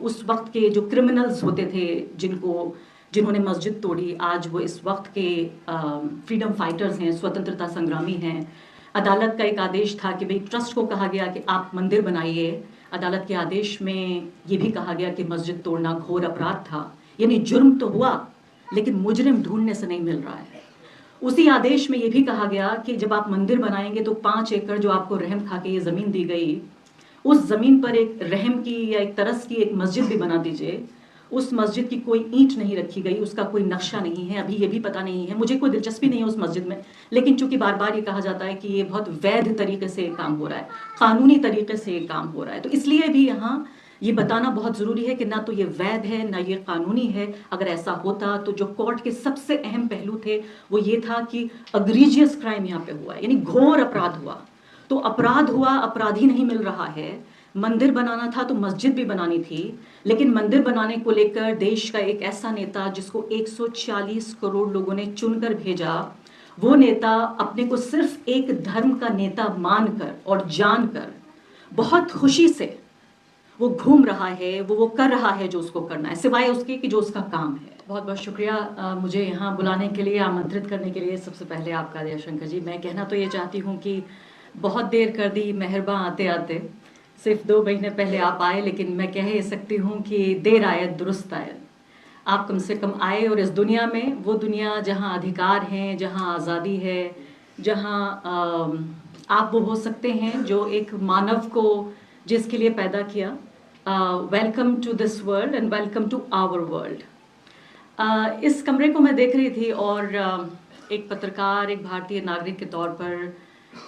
उस वक्त के जो क्रिमिनल्स होते थे जिन्होंने मस्जिद तोड़ी, आज वो इस वक्त के फ्रीडम फाइटर्स हैं, स्वतंत्रता संग्रामी हैं। अदालत का एक आदेश था कि भाई ट्रस्ट को कहा गया कि आप मंदिर बनाइए। अदालत के आदेश में ये भी कहा गया कि मस्जिद तोड़ना घोर अपराध था, यानी जुर्म तो हुआ लेकिन मुजरिम ढूंढने से नहीं मिल रहा है। उसी आदेश में ये भी कहा गया कि जब आप मंदिर बनाएंगे तो 5 एकड़ जो आपको रहम खा के ये ज़मीन दी गई, उस ज़मीन पर एक रहम की या एक तरस की एक मस्जिद भी बना दीजिए। उस मस्जिद की कोई ईंट नहीं रखी गई, उसका कोई नक्शा नहीं है, अभी ये भी पता नहीं है, मुझे कोई दिलचस्पी नहीं है उस मस्जिद में, लेकिन चूंकि बार बार ये कहा जाता है कि ये बहुत वैध तरीके से काम हो रहा है, कानूनी तरीके से काम हो रहा है, तो इसलिए भी यहाँ ये बताना बहुत ज़रूरी है कि ना तो ये वैध है ना ये कानूनी है। अगर ऐसा होता तो जो कोर्ट के सबसे अहम पहलू थे वो ये था कि अग्रीजियस क्राइम यहाँ पे हुआ है, यानी घोर अपराध हुआ। तो अपराध हुआ, अपराधी नहीं मिल रहा है। मंदिर बनाना था तो मस्जिद भी बनानी थी, लेकिन मंदिर बनाने को लेकर देश का एक ऐसा नेता जिसको 140 करोड़ लोगों ने चुनकर भेजा, वो नेता अपने को सिर्फ एक धर्म का नेता मानकर और जानकर बहुत खुशी से वो घूम रहा है, वो कर रहा है जो उसको करना है, सिवाय उसके कि जो उसका काम है। बहुत बहुत शुक्रिया मुझे यहाँ बुलाने के लिए, आमंत्रित करने के लिए। सबसे पहले आपका जयशंकर जी, मैं कहना तो ये चाहती हूँ कि बहुत देर कर दी मेहरबान आते आते, सिर्फ 2 महीने पहले आप आए, लेकिन मैं कह ये सकती हूँ कि देर आए दुरुस्त आए। आप कम से कम आए, और इस दुनिया में, वो दुनिया जहाँ अधिकार हैं, जहाँ आज़ादी है, जहाँ आप वो हो सकते हैं जो एक मानव को जिसके लिए पैदा किया। Welcome to this world and welcome to our world. इस कमरे को मैं देख रही थी और एक पत्रकार, एक भारतीय नागरिक के तौर पर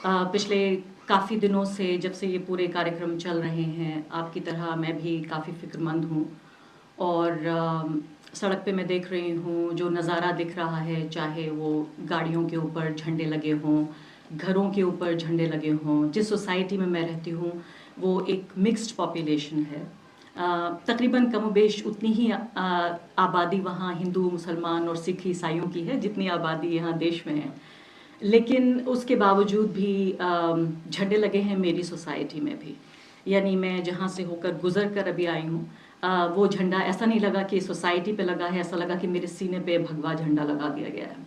पिछले काफ़ी दिनों से, जब से ये पूरे कार्यक्रम चल रहे हैं, आपकी तरह मैं भी काफ़ी फिक्रमंद हूँ। और सड़क पे मैं देख रही हूँ जो नज़ारा दिख रहा है, चाहे वो गाड़ियों के ऊपर झंडे लगे हों, घरों के ऊपर झंडे लगे हों। जिस सोसाइटी में मैं रहती हूँ वो एक मिक्स्ड पॉपुलेशन है। तकरीबन कमोबेश उतनी ही आबादी वहाँ हिंदू, मुसलमान और सिख ईसाइयों की है जितनी आबादी यहाँ देश में है, लेकिन उसके बावजूद भी झंडे लगे हैं मेरी सोसाइटी में भी। यानी मैं जहाँ से होकर गुजर कर अभी आई हूँ, वो झंडा ऐसा नहीं लगा कि सोसाइटी पे लगा है, ऐसा लगा कि मेरे सीने पे भगवा झंडा लगा दिया गया है।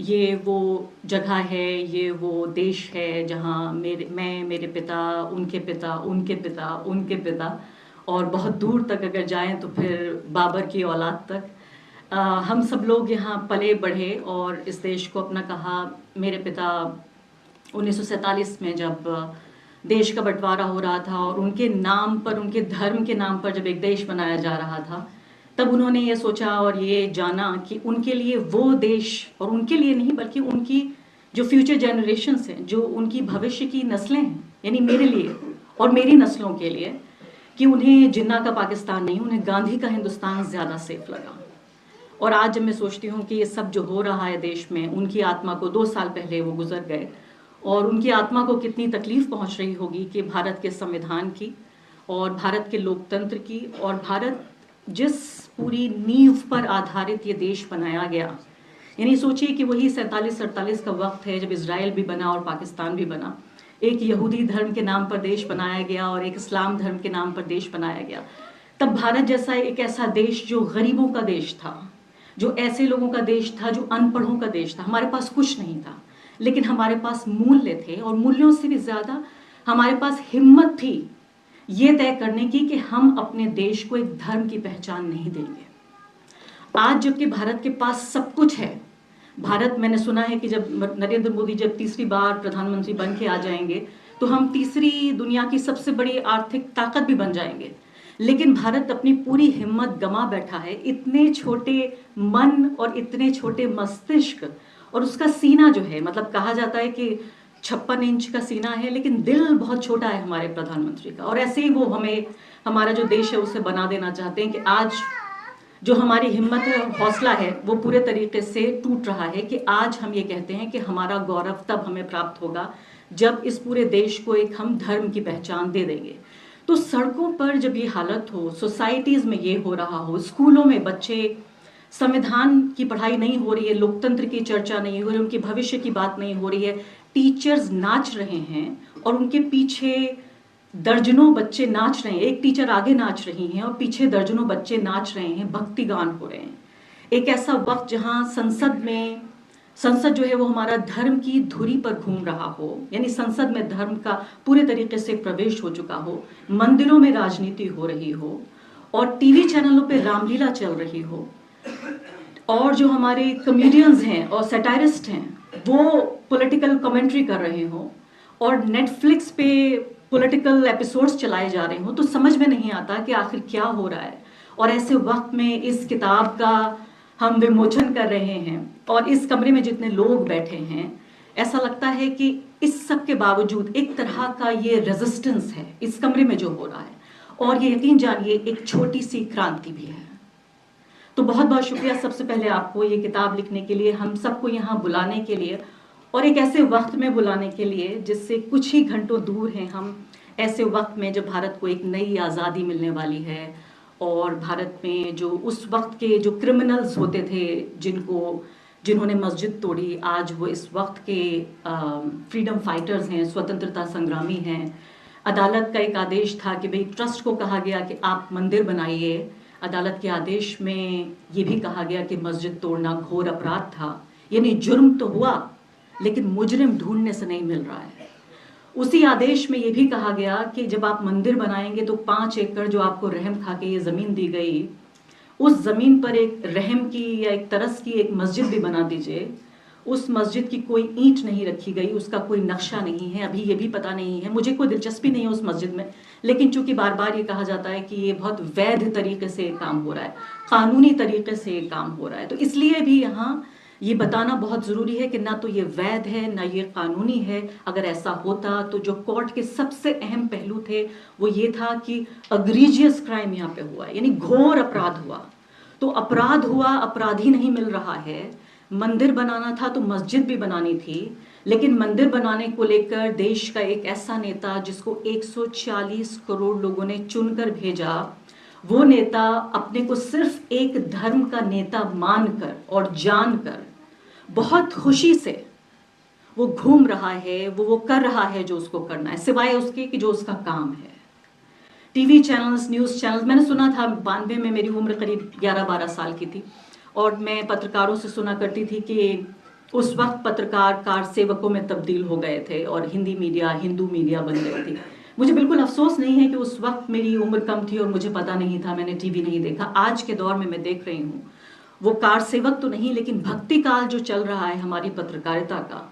ये वो जगह है, ये वो देश है जहाँ मेरे पिता, उनके पिता, उनके पिता, उनके पिता, और बहुत दूर तक अगर जाएं तो फिर बाबर की औलाद तक, हम सब लोग यहाँ पले बढ़े और इस देश को अपना कहा। मेरे पिता 1947 में जब देश का बंटवारा हो रहा था और उनके नाम पर, उनके धर्म के नाम पर जब एक देश बनाया जा रहा था, तब उन्होंने ये सोचा और ये जाना कि उनके लिए वो देश, और उनके लिए नहीं बल्कि उनकी जो फ्यूचर जनरेशन्स हैं, जो उनकी भविष्य की नस्लें हैं, यानी मेरे लिए और मेरी नस्लों के लिए, कि उन्हें जिन्ना का पाकिस्तान नहीं, उन्हें गांधी का हिंदुस्तान ज़्यादा सेफ लगा। और आज जब मैं सोचती हूँ कि ये सब जो हो रहा है देश में, उनकी आत्मा को 2 साल पहले वो गुजर गए, और उनकी आत्मा को कितनी तकलीफ पहुँच रही होगी कि भारत के संविधान की और भारत के लोकतंत्र की, और भारत जिस पूरी नींव पर आधारित ये देश बनाया गया, यानी सोचिए कि वही 47-48 का वक्त है जब इजराइल भी बना और पाकिस्तान भी बना। एक यहूदी धर्म के नाम पर देश बनाया गया और एक इस्लाम धर्म के नाम पर देश बनाया गया। तब भारत जैसा एक ऐसा देश जो गरीबों का देश था, जो ऐसे लोगों का देश था, जो अनपढ़ों का देश था। हमारे पास कुछ नहीं था, लेकिन हमारे पास मूल्य थे, और मूल्यों से भी ज़्यादा हमारे पास हिम्मत थी ये तय करने की कि हम अपने देश को एक धर्म की पहचान नहीं देंगे। आज जबकि भारत के पास सब कुछ है, भारत, मैंने सुना है कि जब नरेंद्र मोदी जब तीसरी बार प्रधानमंत्री बन के आ जाएंगे तो हम तीसरी दुनिया की सबसे बड़ी आर्थिक ताकत भी बन जाएंगे, लेकिन भारत अपनी पूरी हिम्मत गंवा बैठा है। इतने छोटे मन और इतने छोटे मस्तिष्क, और उसका सीना जो है, मतलब कहा जाता है कि 56 इंच का सीना है, लेकिन दिल बहुत छोटा है हमारे प्रधानमंत्री का। और ऐसे ही वो हमें, हमारा जो देश है उसे बना देना चाहते हैं कि आज जो हमारी हिम्मत है और हौसला है वो पूरे तरीके से टूट रहा है, कि आज हम ये कहते हैं कि हमारा गौरव तब हमें प्राप्त होगा जब इस पूरे देश को एक हम धर्म की पहचान दे देंगे। तो सड़कों पर जब ये हालत हो, सोसाइटीज़ में ये हो रहा हो, स्कूलों में बच्चे, संविधान की पढ़ाई नहीं हो रही है, लोकतंत्र की चर्चा नहीं हो रही, उनके भविष्य की बात नहीं हो रही है, टीचर्स नाच रहे हैं और उनके पीछे दर्जनों बच्चे नाच रहे हैं, एक टीचर आगे नाच रही हैं और पीछे दर्जनों बच्चे नाच रहे हैं, भक्ति गान हो रहे हैं। एक ऐसा वक्त जहां संसद जो है वो हमारा धर्म की धुरी पर घूम रहा हो, यानी संसद में धर्म का पूरे तरीके से प्रवेश हो चुका हो, मंदिरों में राजनीति हो रही हो और टीवी चैनलों पे रामलीला चल रही हो, और जो हमारे कॉमेडियंस हैं और सैटारिस्ट हैं वो पॉलिटिकल कमेंट्री कर रहे हो और नेटफ्लिक्स पे पॉलिटिकल एपिसोड्स चलाए जा रहे हो, तो समझ में नहीं आता कि आखिर क्या हो रहा है। और ऐसे वक्त में इस किताब का हम विमोचन कर रहे हैं और इस कमरे में जितने लोग बैठे हैं, ऐसा लगता है कि इस सब के बावजूद एक तरह का ये रेजिस्टेंस है इस कमरे में जो हो रहा है, और ये यकीन जानिए एक छोटी सी क्रांति भी है। तो बहुत बहुत शुक्रिया सबसे पहले आपको ये किताब लिखने के लिए, हम सबको यहाँ बुलाने के लिए और एक ऐसे वक्त में बुलाने के लिए जिससे कुछ ही घंटों दूर हैं हम, ऐसे वक्त में जब भारत को एक नई आज़ादी मिलने वाली है और भारत में जो उस वक्त के जो क्रिमिनल्स होते थे जिन्होंने मस्जिद तोड़ी, आज वो इस वक्त के फ्रीडम फाइटर्स हैं, स्वतंत्रता संग्रामी हैं। अदालत का एक आदेश था कि भाई ट्रस्ट को कहा गया कि आप मंदिर बनाइए। अदालत के आदेश में ये भी कहा गया कि मस्जिद तोड़ना घोर अपराध था, यानी जुर्म तो हुआ लेकिन मुजरिम ढूंढने से नहीं मिल रहा है। उसी आदेश में ये भी कहा गया कि जब आप मंदिर बनाएंगे तो 5 एकड़ जो आपको रहम खा के ये ज़मीन दी गई, उस ज़मीन पर एक रहम की या एक तरस की एक मस्जिद भी बना दीजिए। उस मस्जिद की कोई ईंट नहीं रखी गई, उसका कोई नक्शा नहीं है, अभी ये भी पता नहीं है, मुझे कोई दिलचस्पी नहीं है उस मस्जिद में, लेकिन चूंकि बार बार ये कहा जाता है कि ये बहुत वैध तरीके से काम हो रहा है, कानूनी तरीके से काम हो रहा है, तो इसलिए भी यहाँ ये बताना बहुत ज़रूरी है कि ना तो ये वैध है ना ये कानूनी है। अगर ऐसा होता तो जो कोर्ट के सबसे अहम पहलू थे वो ये था कि अग्रीजियस क्राइम यहाँ पे हुआ है, यानी घोर अपराध हुआ। तो अपराध हुआ, अपराधी नहीं मिल रहा है। मंदिर बनाना था तो मस्जिद भी बनानी थी, लेकिन मंदिर बनाने को लेकर देश का एक ऐसा नेता जिसको 140 करोड़ लोगों ने चुनकर भेजा, वो नेता अपने को सिर्फ एक धर्म का नेता मानकर और जानकर बहुत खुशी से वो घूम रहा है, वो कर रहा है जो उसको करना है, सिवाय उसके कि जो उसका काम है। टीवी चैनल्स, न्यूज़ चैनल्स, मैंने सुना था 92 में, मेरी उम्र करीब 11-12 साल की थी और मैं पत्रकारों से सुना करती थी कि उस वक्त पत्रकार कार सेवकों में तब्दील हो गए थे और हिंदी मीडिया हिंदू मीडिया बन गई थी। मुझे बिल्कुल अफसोस नहीं है कि उस वक्त मेरी उम्र कम थी और मुझे पता नहीं था, मैंने टीवी नहीं देखा। आज के दौर में मैं देख रही हूँ वो कार सेवक तो नहीं, लेकिन भक्ति काल जो चल रहा है हमारी पत्रकारिता का,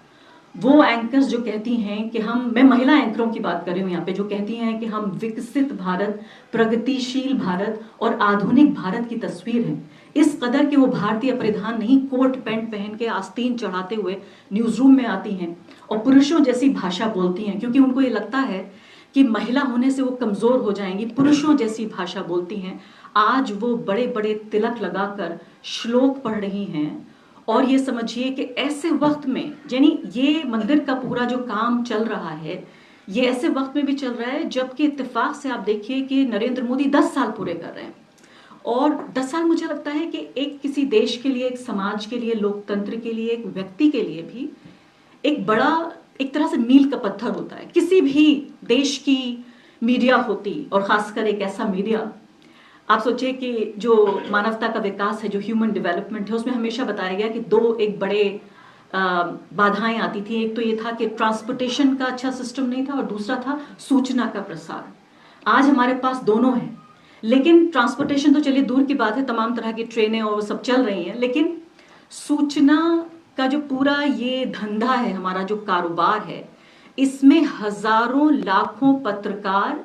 वो एंकर्स जो कहती हैं कि मैं महिला एंकरों की बात कर रही हूँ यहाँ पे, जो कहती हैं कि हम विकसित भारत, प्रगतिशील भारत और आधुनिक भारत की तस्वीर है। इस कदर कि वो भारतीय परिधान नहीं, कोट पैंट पहन के आस्तीन चढ़ाते हुए न्यूज रूम में आती हैं और पुरुषों जैसी भाषा बोलती हैं, क्योंकि उनको ये लगता है कि महिला होने से वो कमजोर हो जाएंगी, पुरुषों जैसी भाषा बोलती हैं। आज वो बड़े बड़े तिलक लगाकर श्लोक पढ़ रही हैं और ये समझिए कि ऐसे वक्त में, यानी ये मंदिर का पूरा जो काम चल रहा है ये ऐसे वक्त में भी चल रहा है जबकि इत्तेफाक से आप देखिए कि नरेंद्र मोदी 10 साल पूरे कर रहे हैं। और 10 साल मुझे लगता है कि एक किसी देश के लिए, एक समाज के लिए, लोकतंत्र के लिए, एक व्यक्ति के लिए भी एक बड़ा, एक तरह से मील का पत्थर होता है। किसी भी देश की मीडिया होती और खासकर एक ऐसा मीडिया, आप सोचिए कि जो मानवता का विकास है, जो ह्यूमन डेवलपमेंट है, उसमें हमेशा बताया गया कि एक बड़े बाधाएं आती थी। एक तो ये था कि ट्रांसपोर्टेशन का अच्छा सिस्टम नहीं था और दूसरा था सूचना का प्रसार। आज हमारे पास दोनों है, लेकिन ट्रांसपोर्टेशन तो चलिए दूर की बात है, तमाम तरह की ट्रेनें और सब चल रही हैं, लेकिन सूचना का जो पूरा ये धंधा है, हमारा जो कारोबार है, इसमें हजारों लाखों पत्रकार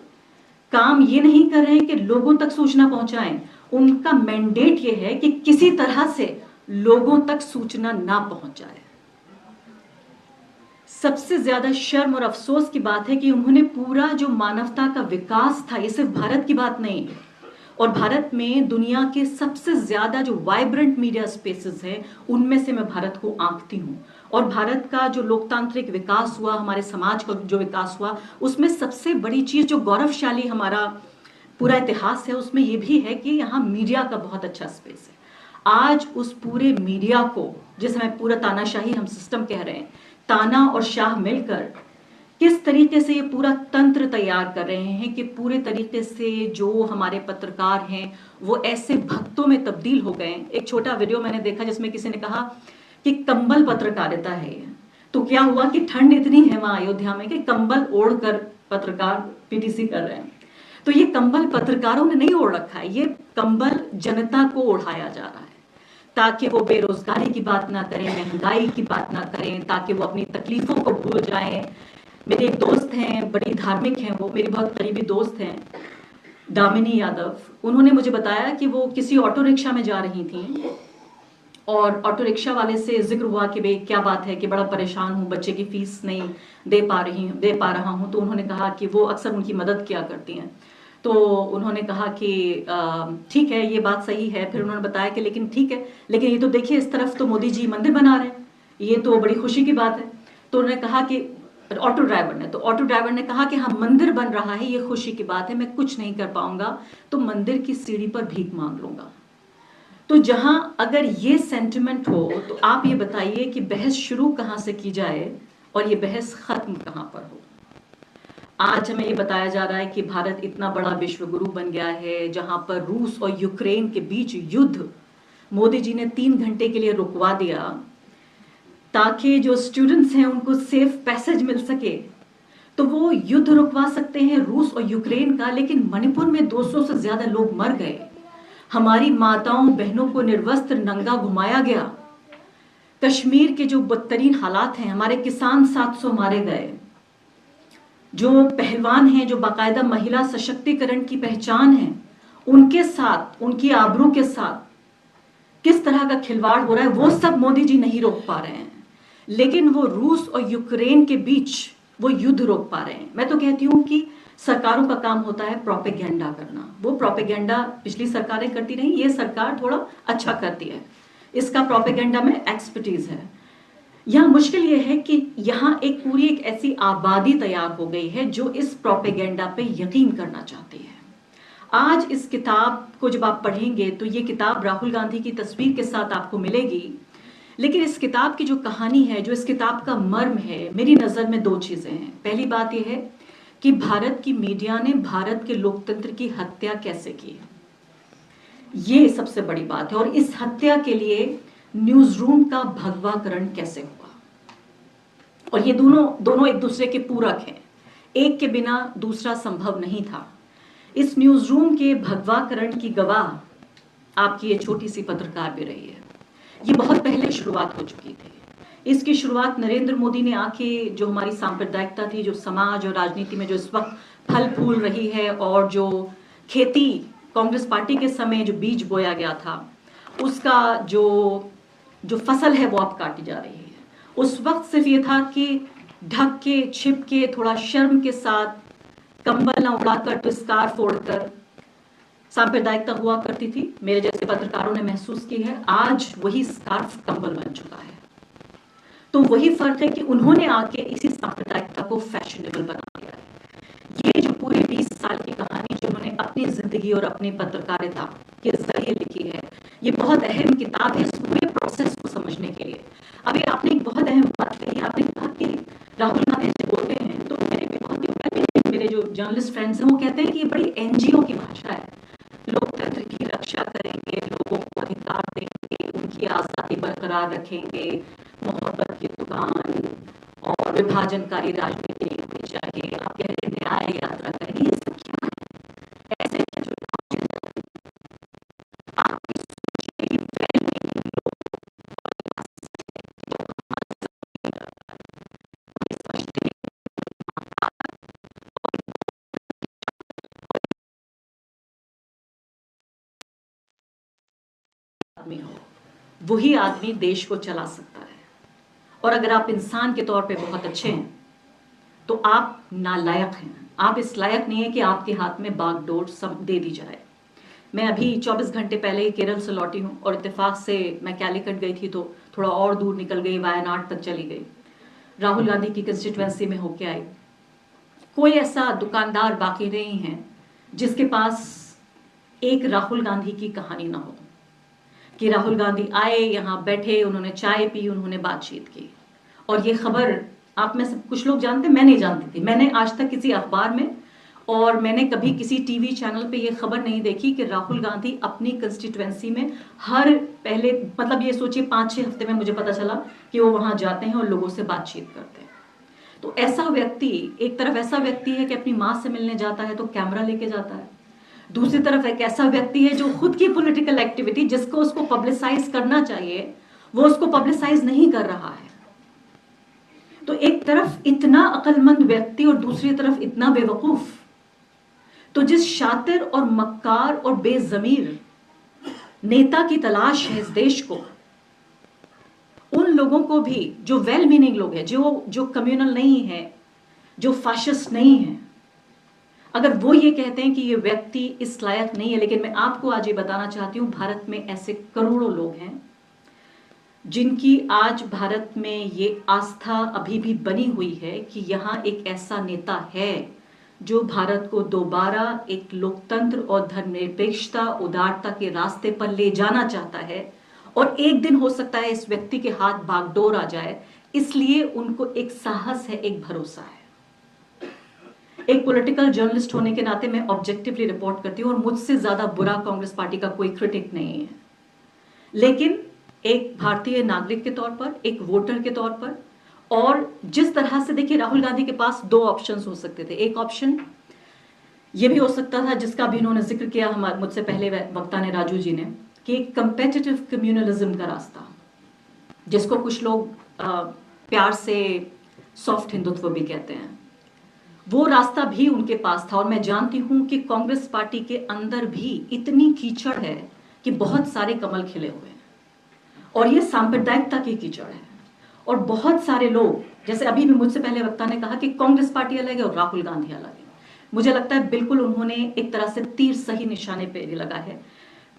काम ये नहीं कर रहे हैं कि लोगों तक सूचना पहुंचाएं। उनका मैंडेट ये है कि किसी तरह से लोगों तक सूचना ना पहुंच जाए। सबसे ज्यादा शर्म और अफसोस की बात है कि उन्होंने पूरा जो मानवता का विकास था, ये सिर्फ भारत की बात नहीं है, और भारत में दुनिया के सबसे ज्यादा जो वाइब्रेंट मीडिया स्पेसेस हैं उनमें से मैं भारत को आंकती हूँ। और भारत का जो लोकतांत्रिक विकास हुआ, हमारे समाज का जो विकास हुआ, उसमें सबसे बड़ी चीज जो गौरवशाली हमारा पूरा इतिहास है, उसमें ये भी है कि यहाँ मीडिया का बहुत अच्छा स्पेस है। आज उस पूरे मीडिया को, जिसे मैं पूरा तानाशाही हम सिस्टम कह रहे हैं, ताना और शाह मिलकर किस तरीके से ये पूरा तंत्र तैयार कर रहे हैं कि पूरे तरीके से जो हमारे पत्रकार हैं वो ऐसे भक्तों में तब्दील हो गए। एक छोटा वीडियो मैंने देखा जिसमें किसी ने कहा कि कंबल पत्रकारिता है। तो क्या हुआ कि ठंड इतनी है वहां अयोध्या में कि कंबल ओढ़कर पत्रकार पीटीसी कर रहे हैं। तो ये कंबल पत्रकारों ने नहीं ओढ़ रखा है, ये कंबल जनता को ओढ़ाया जा रहा है ताकि वो बेरोजगारी की बात ना करें, महंगाई की बात ना करें, ताकि वो अपनी तकलीफों को भूल जाएं। मेरे एक दोस्त हैं, बड़ी धार्मिक हैं, वो मेरी बहुत करीबी दोस्त हैं, दामिनी यादव। उन्होंने मुझे बताया कि वो किसी ऑटो रिक्शा में जा रही थी और ऑटो रिक्शा वाले से जिक्र हुआ कि भाई क्या बात है कि बड़ा परेशान हूँ, बच्चे की फीस नहीं दे पा रहा हूँ। तो उन्होंने कहा कि वो अक्सर उनकी मदद किया करती हैं। तो उन्होंने कहा कि ठीक है, ये बात सही है। फिर उन्होंने बताया कि लेकिन ठीक है, लेकिन ये तो देखिए इस तरफ तो मोदी जी मंदिर बना रहे हैं, ये तो बड़ी खुशी की बात है। तो उन्होंने कहा कि ऑटो ड्राइवर ने कहा कि हाँ, मंदिर बन रहा है, ये खुशी की बात है, मैं कुछ नहीं कर पाऊंगा तो मंदिर की सीढ़ी पर भीख मांग लूंगा। तो जहां अगर ये सेंटिमेंट हो तो आप ये बताइए कि बहस शुरू कहां से की जाए और ये बहस खत्म कहां पर हो। आज हमें ये बताया जा रहा है कि भारत इतना बड़ा विश्व गुरु बन गया है, जहां पर रूस और यूक्रेन के बीच युद्ध मोदी जी ने 3 घंटे के लिए रुकवा दिया ताकि जो स्टूडेंट्स हैं उनको सेफ पैसेज मिल सके। तो वो युद्ध रुकवा सकते हैं रूस और यूक्रेन का, लेकिन मणिपुर में 200 से ज्यादा लोग मर गए, हमारी माताओं बहनों को निर्वस्त्र नंगा घुमाया गया, कश्मीर के जो बदतरीन हालात हैं, हमारे किसान 700 मारे गए, जो पहलवान हैं, जो बाकायदा महिला सशक्तिकरण की पहचान है, उनके साथ, उनकी आबरू के साथ किस तरह का खिलवाड़ हो रहा है, वो सब मोदी जी नहीं रोक पा रहे हैं। लेकिन वो रूस और यूक्रेन के बीच वो युद्ध रोक पा रहे हैं। मैं तो कहती हूं कि सरकारों का काम होता है प्रोपेगेंडा करना। वो प्रोपेगेंडा पिछली सरकारें करती रही, ये सरकार थोड़ा अच्छा करती है, इसका प्रोपेगेंडा में एक्सपर्टीज है। यहां मुश्किल ये है कि यहां एक ऐसी आबादी तैयार हो गई है जो इस प्रोपेगेंडा पे यकीन करना चाहती है। आज इस किताब को जब आप पढ़ेंगे तो ये किताब राहुल गांधी की तस्वीर के साथ आपको मिलेगी, लेकिन इस किताब की जो कहानी है, जो इस किताब का मर्म है, मेरी नजर में 2 चीजें हैं। पहली बात यह है कि भारत की मीडिया ने भारत के लोकतंत्र की हत्या कैसे की, ये सबसे बड़ी बात है। और इस हत्या के लिए न्यूज रूम का भगवाकरण कैसे हुआ, और ये दोनों एक दूसरे के पूरक हैं, एक के बिना दूसरा संभव नहीं था। इस न्यूज रूम के भगवाकरण की गवाह आपकी ये छोटी सी पत्रकार भी रही है। ये बहुत पहले शुरुआत हो चुकी थी। इसकी शुरुआत नरेंद्र मोदी ने आके, जो हमारी सांप्रदायिकता थी, जो समाज और राजनीति में जो इस वक्त फल फूल रही है, और जो खेती कांग्रेस पार्टी के समय जो बीज बोया गया था, उसका जो फसल है वो अब काटी जा रही है। उस वक्त सिर्फ ये था कि ढक के, छिप के, थोड़ा शर्म के साथ, कंबल ना उड़ाकर तो स्कार्फ ओढ़कर सांप्रदायिकता हुआ करती थी। मेरे जैसे पत्रकारों ने महसूस की है, आज वही स्कार्फ कंबल बन चुका है। तो वही फर्क है कि उन्होंने आके इसी सांप्रदायिकता को फैशनेबल बना दिया है। ये जो पूरी 20 साल की कहानी जो उन्होंने अपनी जिंदगी और अपनी पत्रकारिता के जरिए लिखी है, ये बहुत अहम किताब है इस पूरे प्रोसेस को समझने के लिए। अभी आपने एक बहुत अहम बात कही, आपने कहा कि राहुल गांधी जी बोलते हैं, तो मेरे जो जर्नलिस्ट फ्रेंड्स हैं वो कहते हैं कि ये बड़ी एनजीओ की भाषा है, लोकतंत्र की रक्षा करेंगे, लोगों को अधिकार देंगे, उनकी आजादी बरकरार रखेंगे, मोहब्बत की दुकान और विभाजनकारी राजनीति होनी चाहिए, आप कह रहे न्याय यात्रा करेंगे, ये सब क्या है? ऐसे क्या जो आपकी सोच की well-meaning लोग समझते आदमी हो, वही आदमी देश को चला सकता है। और अगर आप इंसान के तौर पे बहुत अच्छे हैं तो आप नालायक हैं, आप इस लायक नहीं है कि आपके हाथ में बागडोर सब दे दी जाए। मैं अभी 24 घंटे पहले ही केरल से लौटी हूँ और इत्तेफाक से मैं कैलीकट गई थी, तो थोड़ा और दूर निकल गई, वायनाड तक चली गई, राहुल गांधी की कंस्टिट्यूएंसी में होके आई। कोई ऐसा दुकानदार बाकी नहीं है जिसके पास एक राहुल गांधी की कहानी ना हो, कि राहुल गांधी आए, यहाँ बैठे, उन्होंने चाय पी, उन्होंने बातचीत की, और ये खबर आप में से कुछ लोग जानते हैं, मैं नहीं जानती थी। मैंने आज तक किसी अखबार में और मैंने कभी किसी टीवी चैनल पे ये खबर नहीं देखी कि राहुल गांधी अपनी कंस्टिट्यूएंसी में हर पहले मतलब ये सोचिए 5-6 हफ्ते में मुझे पता चला कि वो वहां जाते हैं और लोगों से बातचीत करते हैं। तो ऐसा व्यक्ति एक तरफ ऐसा व्यक्ति है कि अपनी माँ से मिलने जाता है तो कैमरा लेके जाता है, दूसरी तरफ एक ऐसा व्यक्ति है जो खुद की पॉलिटिकल एक्टिविटी जिसको उसको पब्लिसाइज करना चाहिए वो उसको पब्लिसाइज नहीं कर रहा है। तो एक तरफ इतना अक्लमंद व्यक्ति और दूसरी तरफ इतना बेवकूफ। तो जिस शातिर और मक्कार और बेजमीर नेता की तलाश है इस देश को, उन लोगों को भी जो वेल मीनिंग लोग हैं, जो कम्युनल नहीं है, जो फाशिस्ट नहीं है, अगर वो ये कहते हैं कि ये व्यक्ति इस लायक नहीं है, लेकिन मैं आपको आज ये बताना चाहती हूं भारत में ऐसे करोड़ों लोग हैं जिनकी आज भारत में ये आस्था अभी भी बनी हुई है कि यहां एक ऐसा नेता है जो भारत को दोबारा एक लोकतंत्र और धर्मनिरपेक्षता उदारता के रास्ते पर ले जाना चाहता है। और एक दिन हो सकता है इस व्यक्ति के हाथ बागडोर आ जाए, इसलिए उनको एक साहस है, एक भरोसा है। एक पॉलिटिकल जर्नलिस्ट होने के नाते मैं ऑब्जेक्टिवली रिपोर्ट करती हूँ और मुझसे ज्यादा बुरा कांग्रेस पार्टी का कोई क्रिटिक नहीं है, लेकिन एक भारतीय नागरिक के तौर पर, एक वोटर के तौर पर, और जिस तरह से देखिए राहुल गांधी के पास 2 ऑप्शंस हो सकते थे। एक ऑप्शन ये भी हो सकता था जिसका भी इन्होंने जिक्र किया हमारे मुझसे पहले वक्ता ने, राजू जी ने, कि एक कंपेटिटिव कम्युनलिज्म का रास्ता, जिसको कुछ लोग प्यार से सॉफ्ट हिंदुत्व भी कहते हैं, वो रास्ता भी उनके पास था। और मैं जानती हूं कि कांग्रेस पार्टी के अंदर भी इतनी कीचड़ है कि बहुत सारे कमल खिले हुए हैं और ये सांप्रदायिकता की कीचड़ है। और बहुत सारे लोग, जैसे अभी भी मुझसे पहले वक्ता ने कहा कि कांग्रेस पार्टी अलग है और राहुल गांधी अलग है, मुझे लगता है बिल्कुल उन्होंने एक तरह से तीर सही निशाने पे लगा है।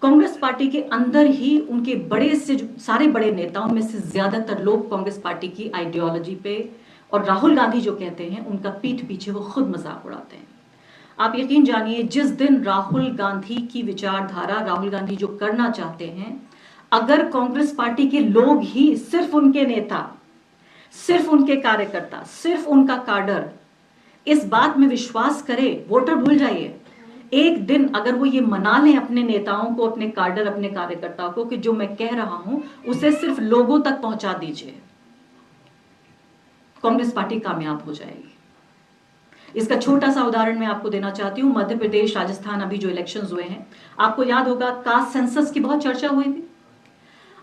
कांग्रेस पार्टी के अंदर ही उनके बड़े से सारे बड़े नेताओं में से ज्यादातर लोग कांग्रेस पार्टी की आइडियोलॉजी पे और राहुल गांधी जो कहते हैं उनका पीठ पीछे वो खुद मजाक उड़ाते हैं। आप यकीन जानिए, जिस दिन राहुल गांधी की विचारधारा, राहुल गांधी जो करना चाहते हैं, अगर कांग्रेस पार्टी के लोग ही, सिर्फ उनके नेता, सिर्फ उनके कार्यकर्ता, सिर्फ उनका काडर इस बात में विश्वास करे, वोटर भूल जाइए, एक दिन अगर वो ये मना लें अपने नेताओं को, अपने काडर, अपने कार्यकर्ताओं को कि जो मैं कह रहा हूं उसे सिर्फ लोगों तक पहुंचा दीजिए, कांग्रेस पार्टी कामयाब हो जाएगी। इसका छोटा सा उदाहरण मैं आपको देना चाहती हूं। मध्य प्रदेश, राजस्थान, अभी जो इलेक्शंस हुए हैं, आपको याद होगा कास्ट सेंसस की बहुत चर्चा हुई थी।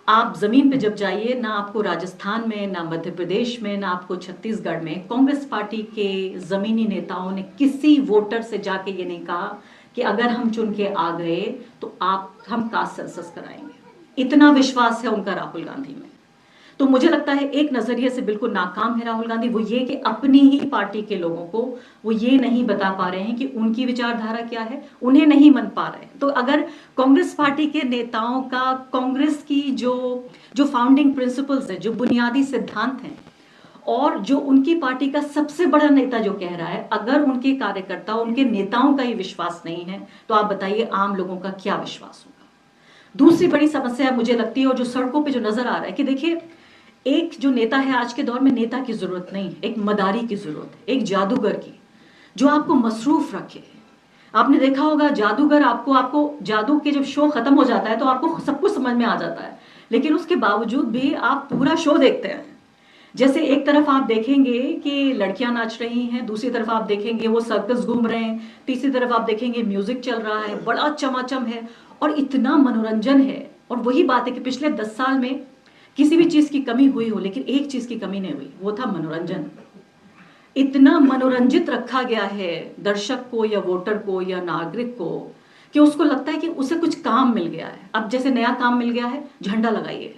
आप जमीन पे जब जाइए, ना आपको राजस्थान में, ना मध्य प्रदेश में, ना आपको छत्तीसगढ़ में कांग्रेस पार्टी के जमीनी नेताओं ने किसी वोटर से जाके ये नहीं कहा कि अगर हम चुन के आ गए तो हम कास्ट सेंसस कराएंगे। इतना विश्वास है उनका राहुल गांधी में। तो मुझे लगता है एक नजरिए से बिल्कुल नाकाम है राहुल गांधी। वो ये कि अपनी ही पार्टी के लोगों को वो ये नहीं बता पा रहे हैं कि उनकी विचारधारा क्या है, उन्हें नहीं मन पा रहे। तो अगर कांग्रेस पार्टी के नेताओं का कांग्रेस की जो फाउंडिंग प्रिंसिपल्स है, जो बुनियादी सिद्धांत हैं, और जो उनकी पार्टी का सबसे बड़ा नेता जो कह रहा है, अगर उनके कार्यकर्ता, उनके नेताओं का ही विश्वास नहीं है, तो आप बताइए आम लोगों का क्या विश्वास होगा। दूसरी बड़ी समस्या मुझे लगती है, और जो सड़कों पे जो नजर आ रहा है, कि देखिए एक जो नेता है, आज के दौर में नेता की जरूरत नहीं है, एक मदारी की जरूरत है, एक जादूगर की, जो आपको मसरूफ रखे। आपने देखा होगा जादूगर, आपको जादू के जब शो खत्म हो जाता है तो आपको सब कुछ समझ में आ जाता है, लेकिन उसके बावजूद भी आप पूरा शो देखते हैं। जैसे एक तरफ आप देखेंगे कि लड़कियां नाच रही हैं, दूसरी तरफ आप देखेंगे वो सर्कस घूम रहे हैं, तीसरी तरफ आप देखेंगे म्यूजिक चल रहा है, बड़ा चमाचम है और इतना मनोरंजन है। और वही बात है कि पिछले 10 साल में किसी भी चीज की कमी हुई हो, लेकिन एक चीज की कमी नहीं हुई, वो था मनोरंजन। इतना मनोरंजित रखा गया है दर्शक को या वोटर को या नागरिक को कि उसको लगता है कि उसे कुछ काम मिल गया है। अब जैसे नया काम मिल गया है, झंडा लगाइए।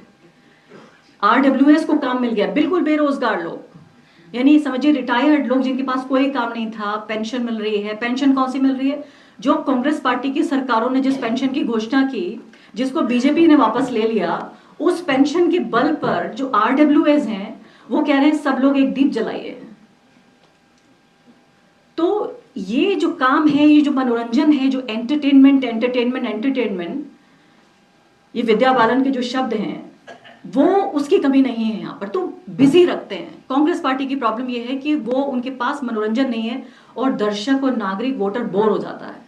RWS को काम मिल गया, बिल्कुल बेरोजगार लोग, यानी समझिए रिटायर्ड लोग जिनके पास कोई काम नहीं था, पेंशन मिल रही है। पेंशन कौन सी मिल रही है? जो कांग्रेस पार्टी की सरकारों ने जिस पेंशन की घोषणा की, जिसको बीजेपी ने वापस ले लिया, उस पेंशन के बल पर जो RWS हैं वो कह रहे हैं सब लोग एक दीप जलाइए। तो ये जो काम है, ये जो मनोरंजन है, जो एंटरटेनमेंट, ये विद्या बालन के जो शब्द हैं, वो उसकी कमी नहीं है यहाँ पर, तो बिजी रखते हैं। कांग्रेस पार्टी की प्रॉब्लम ये है कि वो उनके पास मनोरंजन नहीं है और दर्शक और नागरिक वोटर बोर हो जाता है।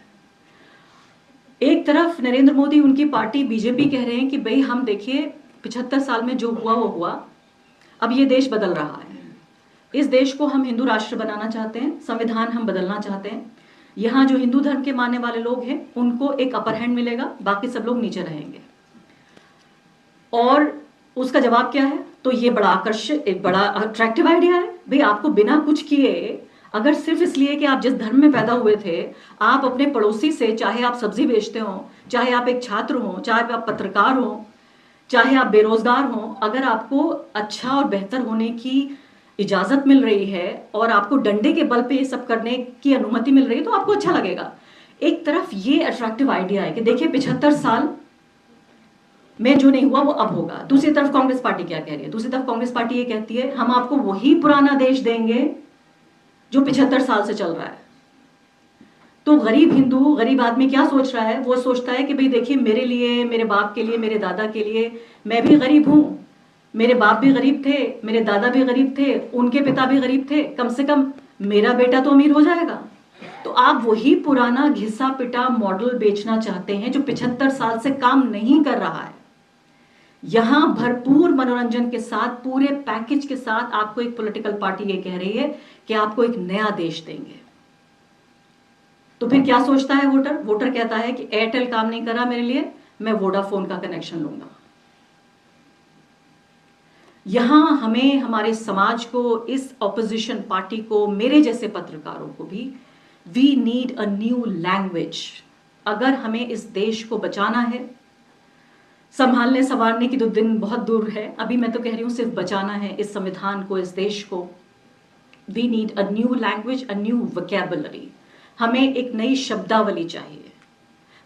एक तरफ नरेंद्र मोदी, उनकी पार्टी बीजेपी कह रहे हैं कि भाई हम देखिए 75 साल में जो हुआ वो हुआ, अब ये देश बदल रहा है, इस देश को हम हिंदू राष्ट्र बनाना चाहते हैं, संविधान हम बदलना चाहते हैं, यहाँ जो हिंदू धर्म के मानने वाले लोग हैं उनको एक अपर हैंड मिलेगा, बाकी सब लोग नीचे रहेंगे। और उसका जवाब क्या है? तो ये बड़ा आकर्षक, एक बड़ा अट्रैक्टिव आइडिया है। भाई आपको बिना कुछ किए, अगर सिर्फ इसलिए कि आप जिस धर्म में पैदा हुए थे, आप अपने पड़ोसी से, चाहे आप सब्जी बेचते हो, चाहे आप एक छात्र हो, चाहे आप पत्रकार हो, चाहे आप बेरोजगार हो, अगर आपको अच्छा और बेहतर होने की इजाजत मिल रही है और आपको डंडे के बल पे ये सब करने की अनुमति मिल रही है, तो आपको अच्छा लगेगा। एक तरफ ये अट्रैक्टिव आइडिया है कि देखिए 75 साल में जो नहीं हुआ वो अब होगा। दूसरी तरफ कांग्रेस पार्टी क्या कह रही है? दूसरी तरफ कांग्रेस पार्टी ये कहती है हम आपको वही पुराना देश देंगे जो 75 साल से चल रहा है। तो गरीब हिंदू, गरीब आदमी क्या सोच रहा है? वो सोचता है कि भाई देखिए मेरे लिए, मेरे बाप के लिए, मेरे दादा के लिए, मैं भी गरीब हूं, मेरे बाप भी गरीब थे, मेरे दादा भी गरीब थे, उनके पिता भी गरीब थे, कम से कम मेरा बेटा तो अमीर हो जाएगा। तो आप वही पुराना घिसा पिटा मॉडल बेचना चाहते हैं जो 75 साल से काम नहीं कर रहा है। यहां भरपूर मनोरंजन के साथ, पूरे पैकेज के साथ आपको एक पॉलिटिकल पार्टी ये कह रही है कि आपको एक नया देश देंगे। तो फिर क्या सोचता है वोटर? वोटर कहता है कि एयरटेल काम नहीं करा मेरे लिए, मैं वोडाफोन का कनेक्शन लूंगा। यहां हमें, हमारे समाज को, इस ऑपोजिशन पार्टी को, मेरे जैसे पत्रकारों को भी, we need a new language. अगर हमें इस देश को बचाना है, संभालने संवारने की तो दिन बहुत दूर है, अभी मैं तो कह रही हूं सिर्फ बचाना है इस संविधान को, इस देश को। We need a new language, a new vocabulary. हमें एक नई शब्दावली चाहिए।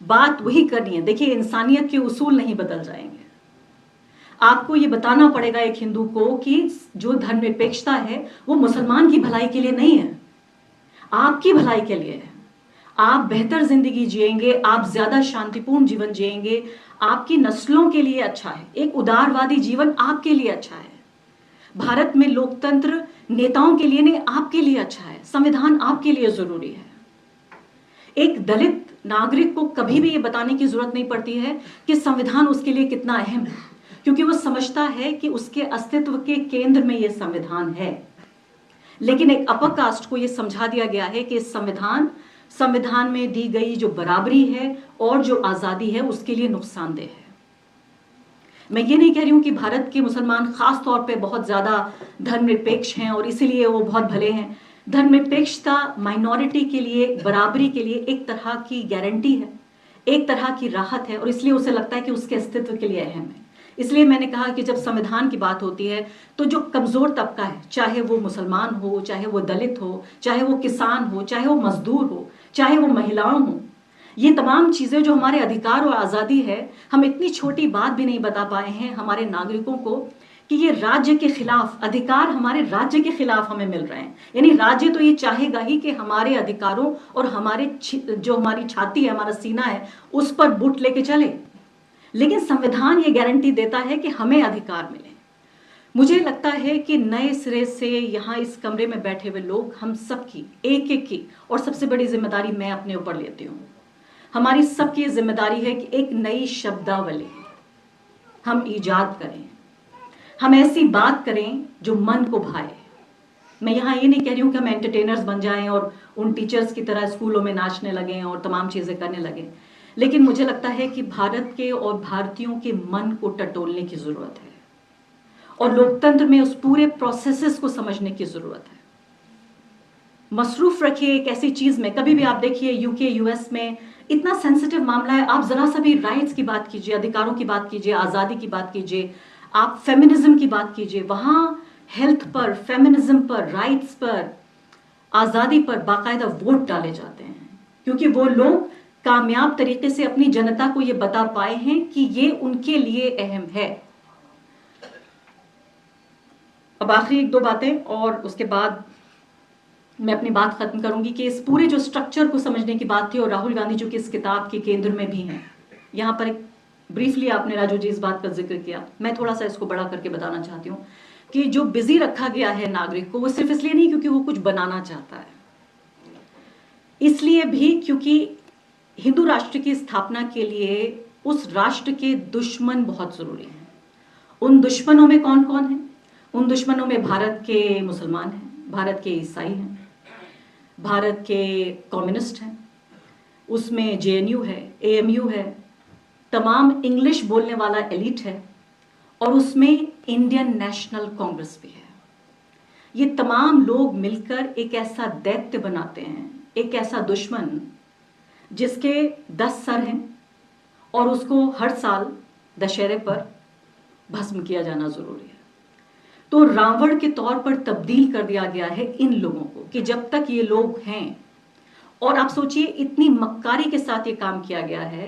बात वही करनी है। देखिए इंसानियत के उसूल नहीं बदल जाएंगे। आपको ये बताना पड़ेगा एक हिंदू को कि जो धर्मनिरपेक्षता है वो मुसलमान की भलाई के लिए नहीं है, आपकी भलाई के लिए है। आप बेहतर जिंदगी जिएंगे, आप ज्यादा शांतिपूर्ण जीवन जिएंगे, आपकी नस्लों के लिए अच्छा है। एक उदारवादी जीवन आपके लिए अच्छा है। भारत में लोकतंत्र नेताओं के लिए नहीं, आपके लिए अच्छा है। संविधान आपके लिए जरूरी है। एक दलित नागरिक को कभी भी ये बताने की जरूरत नहीं पड़ती है कि संविधान उसके लिए कितना अहम है, क्योंकि वो समझता है कि उसके अस्तित्व के केंद्र में यह संविधान है। लेकिन एक अपर कास्ट को यह समझा दिया गया है कि संविधान में दी गई जो बराबरी है और जो आजादी है उसके लिए नुकसानदेह है। मैं ये नहीं कह रही हूं कि भारत के मुसलमान खास तौर पे बहुत ज्यादा धर्मनिरपेक्ष हैं और इसीलिए वो बहुत भले हैं। धर्मनिरपेक्षता माइनॉरिटी के लिए, बराबरी के लिए एक तरह की गारंटी है, एक तरह की राहत है, और इसलिए उसे लगता है कि उसके अस्तित्व के लिए अहम है। इसलिए मैंने कहा कि जब संविधान की बात होती है तो जो कमजोर तबका है, चाहे वो मुसलमान हो, चाहे वो दलित हो, चाहे वो किसान हो, चाहे वो मजदूर हो, चाहे वो महिलाओं हो, ये तमाम चीजें जो हमारे अधिकार और आजादी है, हम इतनी छोटी बात भी नहीं बता पाए हैं हमारे नागरिकों को कि ये राज्य के खिलाफ अधिकार, हमारे राज्य के खिलाफ हमें मिल रहे हैं। यानी राज्य तो ये चाहेगा ही कि हमारे अधिकारों और हमारे जो हमारी छाती है, हमारा सीना है, उस पर बुट लेके चले। लेकिन संविधान ये गारंटी देता है कि हमें अधिकार मिले। मुझे लगता है कि नए सिरे से यहाँ इस कमरे में बैठे हुए लोग, हम सबकी एक एक की, और सबसे बड़ी जिम्मेदारी मैं अपने ऊपर लेती हूँ, हमारी सबकी जिम्मेदारी है कि एक नई शब्दावली हम ईजाद करें। हम ऐसी बात करें जो मन को भाए। मैं यहाँ ये नहीं कह रही हूँ कि हम एंटरटेनर्स बन जाएं और उन टीचर्स की तरह स्कूलों में नाचने लगें और तमाम चीजें करने लगें, लेकिन मुझे लगता है कि भारत के और भारतीयों के मन को टटोलने की जरूरत है और लोकतंत्र में उस पूरे प्रोसेसेस को समझने की जरूरत है। मसरूफ रखिए एक ऐसी चीज में। कभी भी आप देखिए यूके, यूएस में इतना सेंसिटिव मामला है, आप जरा सा भी राइट्स की बात कीजिए, अधिकारों की बात कीजिए, आजादी की बात कीजिए, आप फेमिनिज्म की बात कीजिए, वहां हेल्थ पर, फेमिनिज्म पर, राइट्स पर, आजादी पर बाकायदा वोट डाले जाते हैं, क्योंकि वो लोग कामयाब तरीके से अपनी जनता को ये बता पाए हैं कि ये उनके लिए अहम है। अब आखिरी एक दो बातें और उसके बाद मैं अपनी बात खत्म करूंगी कि इस पूरे जो स्ट्रक्चर को समझने की बात थी, और राहुल गांधी जो कि इस किताब के केंद्र में भी हैं, यहाँ पर एक ब्रीफली आपने राजू जी इस बात का जिक्र किया, मैं थोड़ा सा इसको बड़ा करके बताना चाहती हूँ कि जो बिजी रखा गया है नागरिक को, वो सिर्फ इसलिए नहीं क्योंकि वो कुछ बनाना चाहता है, इसलिए भी क्योंकि हिंदू राष्ट्र की स्थापना के लिए उस राष्ट्र के दुश्मन बहुत जरूरी हैं। उन दुश्मनों में कौन कौन है? उन दुश्मनों में भारत के मुसलमान हैं, भारत के ईसाई हैं, भारत के कम्युनिस्ट हैं, उसमें जेएनयू है, एएमयू है, तमाम इंग्लिश बोलने वाला एलिट है, और उसमें इंडियन नेशनल कांग्रेस भी है। ये तमाम लोग मिलकर एक ऐसा दैत्य बनाते हैं, एक ऐसा दुश्मन जिसके 10 सर हैं और उसको हर साल दशहरे पर भस्म किया जाना जरूरी है। तो रावण के तौर पर तब्दील कर दिया गया है इन लोगों को कि जब तक ये लोग हैं, और आप सोचिए इतनी मक्कारी के साथ ये काम किया गया है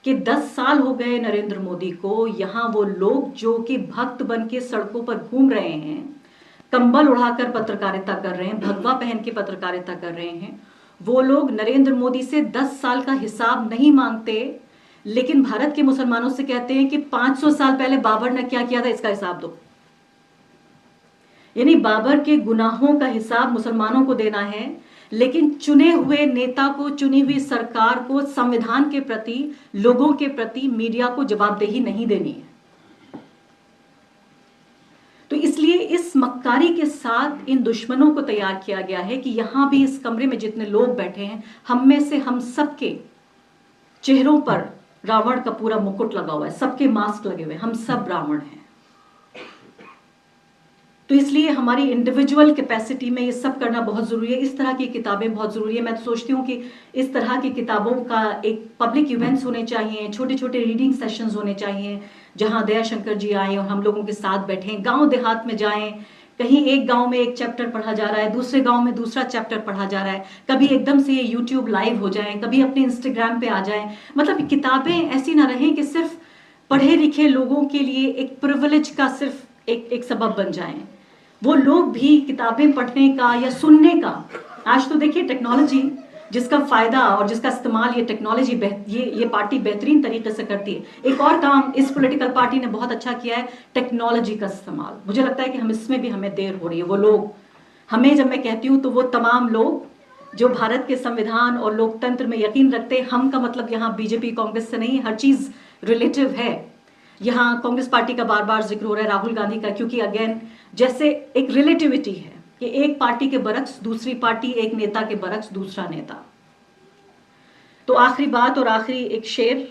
कि 10 साल हो गए नरेंद्र मोदी को, यहां वो लोग जो कि भक्त बन के सड़कों पर घूम रहे हैं, कंबल उड़ाकर पत्रकारिता कर रहे हैं, भगवा पहन के पत्रकारिता कर रहे हैं, वो लोग नरेंद्र मोदी से 10 साल का हिसाब नहीं मांगते, लेकिन भारत के मुसलमानों से कहते हैं कि 500 साल पहले बाबर ने क्या किया था इसका हिसाब दो। यानी बाबर के गुनाहों का हिसाब मुसलमानों को देना है, लेकिन चुने हुए नेता को, चुनी हुई सरकार को, संविधान के प्रति, लोगों के प्रति, मीडिया को जवाबदेही नहीं देनी है। तो इसलिए इस मक्कारी के साथ इन दुश्मनों को तैयार किया गया है कि यहां भी इस कमरे में जितने लोग बैठे हैं, हम में से हम सबके चेहरों पर रावण का पूरा मुकुट लगा हुआ है, सबके मास्क लगे हुए, हम सब रावण हैं। तो इसलिए हमारी इंडिविजुअल कैपेसिटी में ये सब करना बहुत जरूरी है। इस तरह की किताबें बहुत जरूरी है। मैं तो सोचती हूँ कि इस तरह की किताबों का एक पब्लिक इवेंट्स होने चाहिए, छोटे छोटे रीडिंग सेशंस होने चाहिए, जहां दयाशंकर जी आए और हम लोगों के साथ बैठें, गांव देहात में जाएं, कहीं एक गांव में एक चैप्टर पढ़ा जा रहा है, दूसरे गांव में दूसरा चैप्टर पढ़ा जा रहा है, कभी एकदम से ये यूट्यूब लाइव हो जाए, कभी अपने इंस्टाग्राम पे आ जाए। मतलब किताबें ऐसी ना रहें कि सिर्फ पढ़े लिखे लोगों के लिए एक प्रिविलेज का सिर्फ एक सबब बन जाए। वो लोग भी किताबें पढ़ने का या सुनने का, आज तो देखिए टेक्नोलॉजी जिसका फायदा और जिसका इस्तेमाल ये टेक्नोलॉजी ये पार्टी बेहतरीन तरीके से करती है। एक और काम इस पॉलिटिकल पार्टी ने बहुत अच्छा किया है, टेक्नोलॉजी का इस्तेमाल। मुझे लगता है कि हम इसमें भी हमें देर हो रही है। वो लोग हमें, जब मैं कहती हूँ तो वो तमाम लोग जो भारत के संविधान और लोकतंत्र में यकीन रखते हैं, हम का मतलब यहाँ बीजेपी कांग्रेस से नहीं, हर चीज रिलेटिव है। यहाँ कांग्रेस पार्टी का बार बार जिक्र हो रहा है, राहुल गांधी का, क्योंकि अगेन जैसे एक रिलेटिविटी है कि एक पार्टी के बरक्स दूसरी पार्टी, एक नेता के बरक्स दूसरा नेता। तो आखिरी बात और आखिरी एक शेर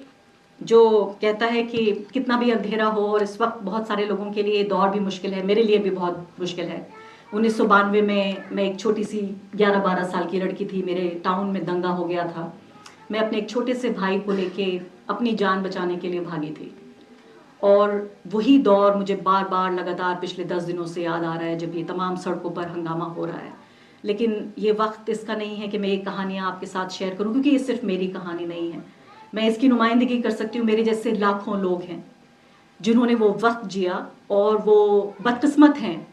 जो कहता है कि कितना भी अंधेरा हो, और इस वक्त बहुत सारे लोगों के लिए दौर भी मुश्किल है, मेरे लिए भी बहुत मुश्किल है। 1992 में मैं एक छोटी सी 11-12 साल की लड़की थी, मेरे टाउन में दंगा हो गया था। मैं अपने एक छोटे से भाई को लेके अपनी जान बचाने के लिए भागी थी, और वही दौर मुझे बार बार लगातार पिछले 10 दिनों से याद आ रहा है, जब ये तमाम सड़कों पर हंगामा हो रहा है। लेकिन ये वक्त इसका नहीं है कि मैं ये कहानियाँ आपके साथ शेयर करूं, क्योंकि ये सिर्फ मेरी कहानी नहीं है। मैं इसकी नुमाइंदगी कर सकती हूँ, मेरे जैसे लाखों लोग हैं जिन्होंने वो वक्त जिया, और वो बदकिस्मत हैं,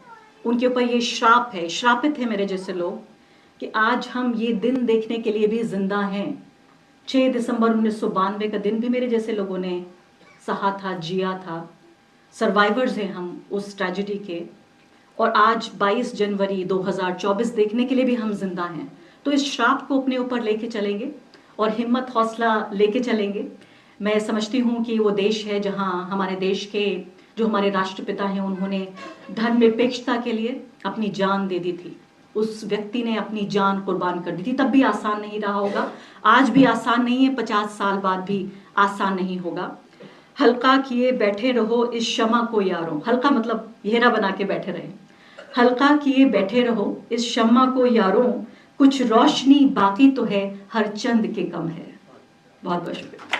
उनके ऊपर ये श्राप है, श्रापित है मेरे जैसे लोग, कि आज हम ये दिन देखने के लिए भी जिंदा हैं। 6 दिसंबर 1992 का दिन भी मेरे जैसे लोगों ने सहा था, जिया था। सर्वाइवर्स हैं हम उस ट्रेजेडी के, और आज 22 जनवरी 2024 देखने के लिए भी हम जिंदा हैं। तो इस श्राप को अपने ऊपर लेके चलेंगे और हिम्मत हौसला लेके चलेंगे। मैं समझती हूँ कि वो देश है जहाँ हमारे देश के जो हमारे राष्ट्रपिता हैं, उन्होंने धर्मनिरपेक्षता के लिए अपनी जान दे दी थी। उस व्यक्ति ने अपनी जान कुर्बान कर दी थी, तब भी आसान नहीं रहा होगा, आज भी आसान नहीं है, 50 साल बाद भी आसान नहीं होगा। हल्का किए बैठे रहो इस शमा को यारों, हल्का मतलब घेरा बना के बैठे रहे, हल्का किए बैठे रहो इस शमा को यारों, कुछ रोशनी बाकी तो है, हर चंद के कम है। बहुत बहुत शुक्रिया।